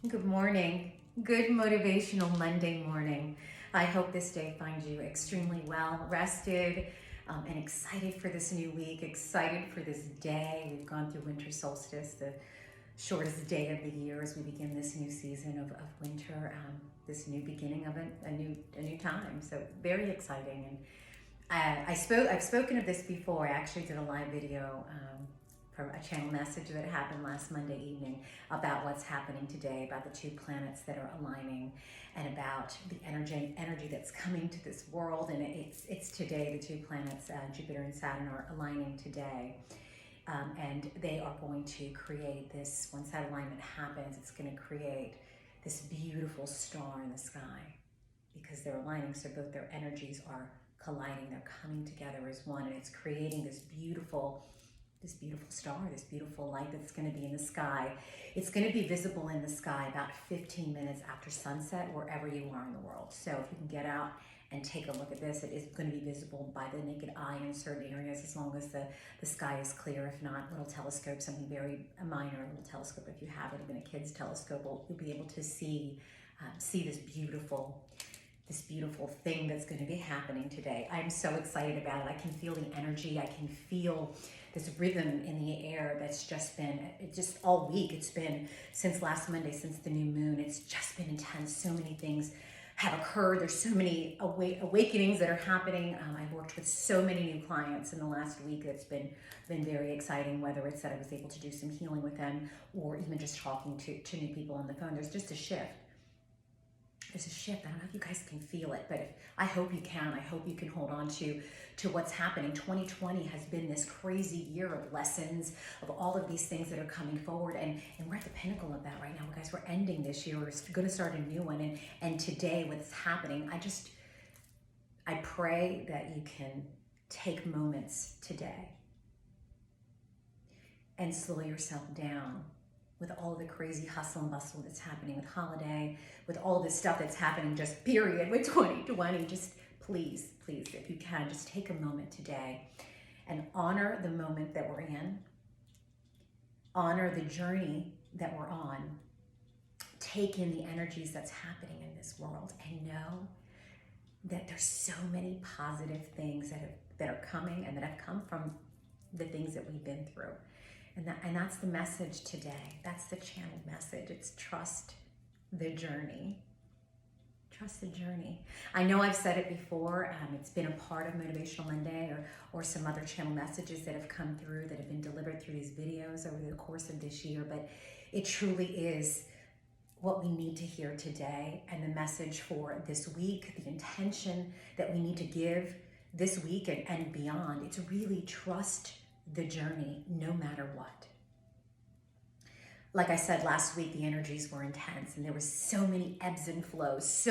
Good morning. Good Motivational Monday morning. I hope this day finds you extremely well rested and excited for this new week, excited for this day. We've gone through winter solstice, the shortest day of the year as we begin this new season of winter, this new beginning of a new time. So very exciting. And I've spoken of this before. I actually did a live video from a channel message that happened last Monday evening about what's happening today, about the two planets that are aligning, and about the energy that's coming to this world. And it's today. The two planets, Jupiter and Saturn, are aligning today. And they are going to create this, once that alignment happens, it's going to create this beautiful star in the sky because they're aligning. So both their energies are colliding, they're coming together as one, and it's creating this beautiful star, this beautiful light that's going to be in the sky. It's going to be visible in the sky about 15 minutes after sunset, wherever you are in the world. So if you can get out and take a look at this, it is going to be visible by the naked eye in certain areas as long as the sky is clear. If not, little telescope, something very minor, a little telescope, if you have it, even a kid's telescope, you'll be able to see this beautiful thing that's going to be happening today. I'm so excited about it. I can feel the energy. I can feel this rhythm in the air that's just been, just all week. It's been since last Monday, since the new moon. It's just been intense. So many things have occurred. There's so many awakenings that are happening. I've worked with so many new clients in the last week. It's been very exciting, whether it's that I was able to do some healing with them or even just talking to new people on the phone. There's just a shift. There's a shift. I don't know if you guys can feel it, but I hope you can. I hope you can hold on to what's happening. 2020 has been this crazy year of lessons, of all of these things that are coming forward, and we're at the pinnacle of that right now. Guys, we're ending this year. We're going to start a new one, and today what's happening, I pray that you can take moments today and slow yourself down with all the crazy hustle and bustle that's happening with holiday, with all this stuff that's happening just period with 2020. Just please, if you can, just take a moment today and honor the moment that we're in, honor the journey that we're on, take in the energies that's happening in this world, and know that there's so many positive things that are coming and that have come from the things that we've been through. And that's the message today. That's the channeled message. It's trust the journey. Trust the journey. I know I've said it before. It's been a part of Motivational Monday or some other channel messages that have come through, that have been delivered through these videos over the course of this year. But it truly is what we need to hear today, and the message for this week, the intention that we need to give this week and beyond. It's really trust the journey, no matter what. Like I said last week, the energies were intense and there was so many ebbs and flows.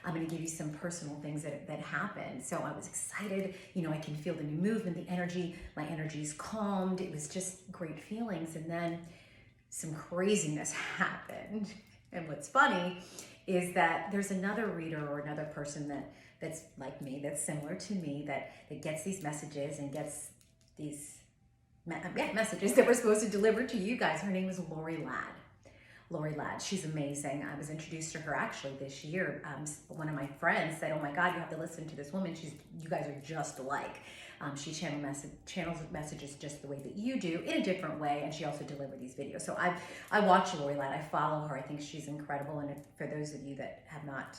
I'm going to give you some personal things that happened. So I was excited. I can feel the new movement, the energy. My energy's calmed. It was just great feelings. And then some craziness happened. And what's funny is that there's another reader or another person that's like me, that's similar to me, that gets these messages and gets these messages that we're supposed to deliver to you guys. Her name is Lori Ladd. She's amazing. I was introduced to her actually this year. One of my friends said, "Oh my God, you have to listen to this woman. You guys are just alike." She channels messages just the way that you do, in a different way, and she also delivered these videos. So I watch Lori Ladd. I follow her. I think she's incredible. And for those of you that have not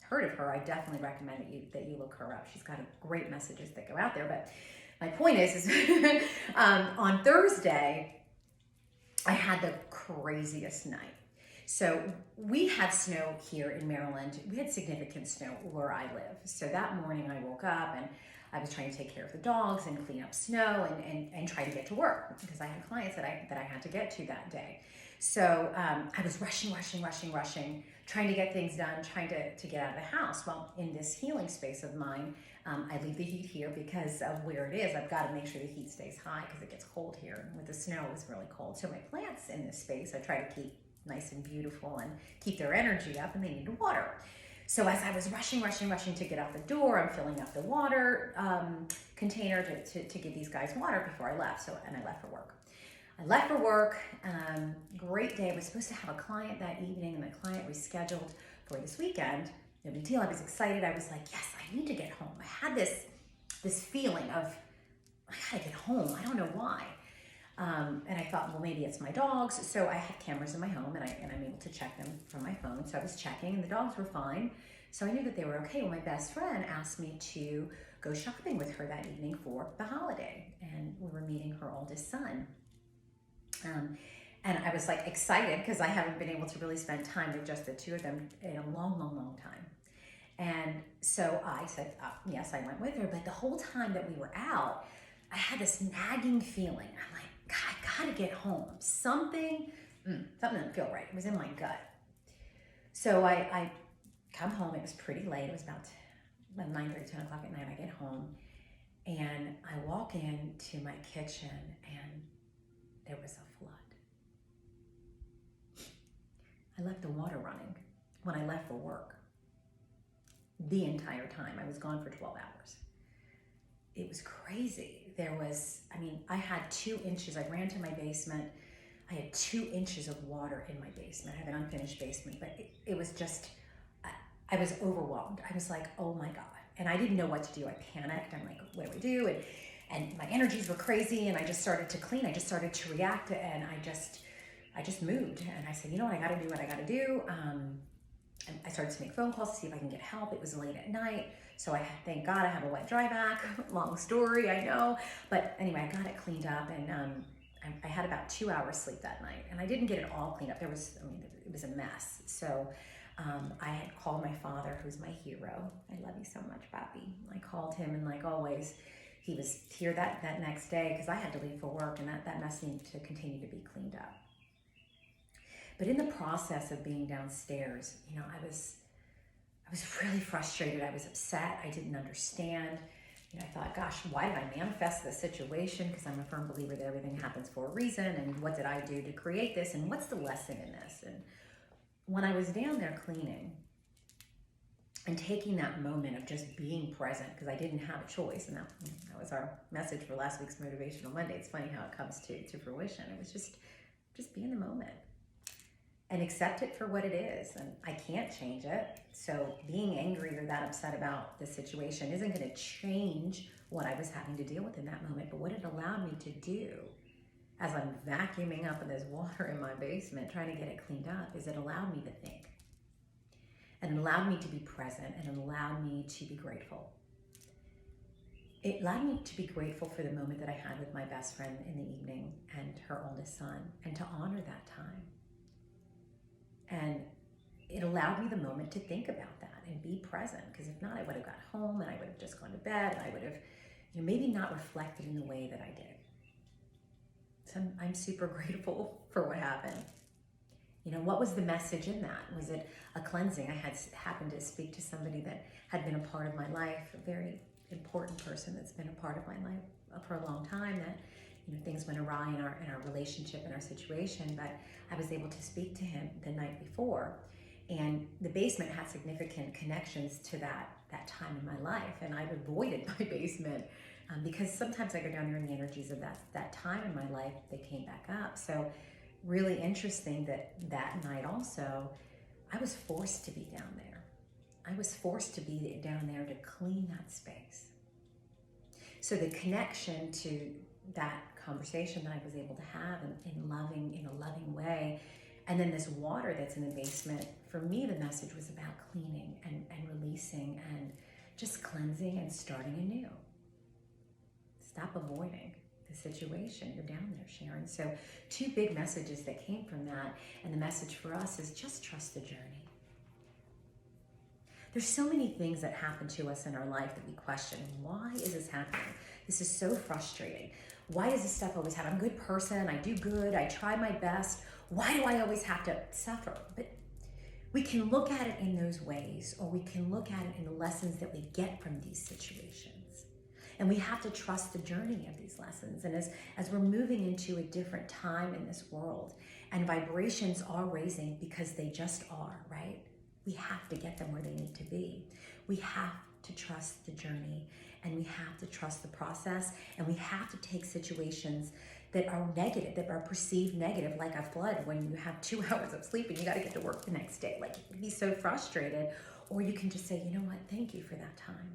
heard of her, I definitely recommend that you look her up. She's got great messages that go out there. But my point is on Thursday, I had the craziest night. So we had snow here in Maryland. We had significant snow where I live. So that morning I woke up and I was trying to take care of the dogs and clean up snow and try to get to work because I had clients that I had to get to that day. So I was rushing, trying to get things done, trying to get out of the house. Well, in this healing space of mine, I leave the heat here because of where it is. I've got to make sure the heat stays high because it gets cold here. With the snow, it was really cold. So my plants in this space, I try to keep nice and beautiful and keep their energy up, and they need water. So as I was rushing to get out the door, I'm filling up the water container to give these guys water before I left. And I left for work. great day. I was supposed to have a client that evening, and the client rescheduled for this weekend. No big deal. I was excited. I was like, yes, I need to get home. I had this feeling of, I gotta get home. I don't know why. And I thought, well, maybe it's my dogs. So I have cameras in my home, and I'm able to check them from my phone. So I was checking, and the dogs were fine. So I knew that they were okay. Well, my best friend asked me to go shopping with her that evening for the holiday, and we were meeting her oldest son. And I was like excited because I haven't been able to really spend time with just the two of them in a long, long, long time. And so I said, yes, I went with her. But the whole time that we were out, I had this nagging feeling. I'm like, God, I gotta get home. Something didn't feel right. It was in my gut. So I come home. It was pretty late. It was about 9:30, 10 o'clock at night. I get home, and I walk into my kitchen, and there was a flood. I left the water running when I left for work. The entire time. I was gone for 12 hours. It was crazy. I had 2 inches. I ran to my basement. I had 2 inches of water in my basement. I have an unfinished basement, but it was just, I was overwhelmed. I was like, oh my God. And I didn't know what to do. I panicked. I'm like, what do I do? And my energies were crazy, and I just started to clean. I just started to react, and I just moved. And I said, you know what, I gotta do what I gotta do. And I started to make phone calls to see if I can get help. It was late at night. So thank God I have a wet dry back. Long story, I know. But anyway, I got it cleaned up, and I had about 2 hours sleep that night. And I didn't get it all cleaned up. It was a mess. So I had called my father, who's my hero. I love you so much, Papi. I called him, and like always, he was here that next day because I had to leave for work, and that mess needed to continue to be cleaned up. But in the process of being downstairs, I was really frustrated. I was upset. I didn't understand. I thought, gosh, why did I manifest this situation? Because I'm a firm believer that everything happens for a reason. And what did I do to create this? And what's the lesson in this? And when I was down there cleaning and taking that moment of just being present, because I didn't have a choice, and that was our message for last week's Motivational Monday. It's funny how it comes to fruition. It was just be in the moment and accept it for what it is. And I can't change it. So being angry or that upset about the situation isn't going to change what I was having to deal with in that moment. But what it allowed me to do as I'm vacuuming up this water in my basement, trying to get it cleaned up, is it allowed me to think. And it allowed me to be present, and it allowed me to be grateful. It allowed me to be grateful for the moment that I had with my best friend in the evening and her oldest son, and to honor that time. And it allowed me the moment to think about that and be present, because if not, I would have got home and I would have just gone to bed, and I would have maybe not reflected in the way that I did. So I'm super grateful for what happened. What was the message in that? Was it a cleansing? I had happened to speak to somebody that had been a part of my life, a very important person that's been a part of my life for a long time, that things went awry in our relationship and our situation, but I was able to speak to him the night before. And the basement had significant connections to that time in my life. And I've avoided my basement because sometimes I go down there and the energies of that time in my life, they came back up. So really interesting that night also, I was forced to be down there. I was forced to be down there to clean that space. So the connection to that conversation that I was able to have in a loving way, and then this water that's in the basement, for me the message was about cleaning and releasing and just cleansing and starting anew. Stop avoiding the situation. You're down there, Sharon. So 2 big messages that came from that, and the message for us is just trust the journey. There's so many things that happen to us in our life that we question. Why is this happening? This is so frustrating. Why does this stuff always happen? I'm a good person. I do good. I try my best. Why do I always have to suffer? But we can look at it in those ways, or we can look at it in the lessons that we get from these situations. And we have to trust the journey of these lessons. And as we're moving into a different time in this world, and vibrations are raising because they just are, right? We have to get them where they need to be. We have to trust the journey, and we have to trust the process, and we have to take situations that are negative, that are perceived negative, like a flood when you have 2 hours of sleep and you got to get to work the next day. Like, you can be so frustrated. Or you can just say, you know what, thank you for that time.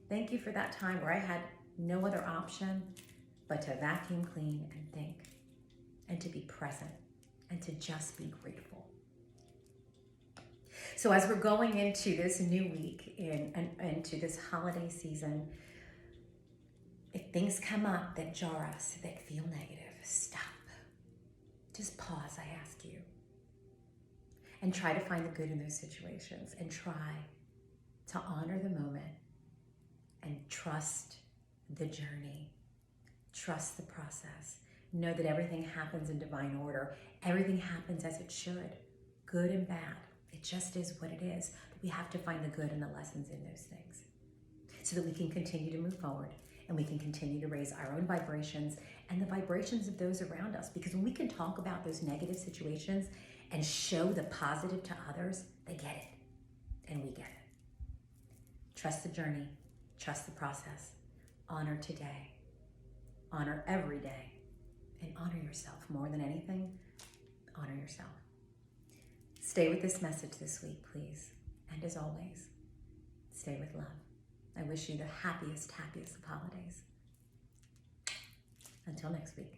Thank you for that time where I had no other option but to vacuum clean and think and to be present and to just be grateful. So as we're going into this new week and into this holiday season, if things come up that jar us, that feel negative, stop. Just pause, I ask you. And try to find the good in those situations and try to honor the moment and trust the journey. Trust the process. Know that everything happens in divine order. Everything happens as it should, good and bad. It just is what it is. But we have to find the good and the lessons in those things so that we can continue to move forward and we can continue to raise our own vibrations and the vibrations of those around us. Because when we can talk about those negative situations and show the positive to others, they get it and we get it. Trust the journey. Trust the process. Honor today. Honor every day. And honor yourself more than anything. Honor yourself. Stay with this message this week, please. And as always, stay with love. I wish you the happiest of holidays. Until next week.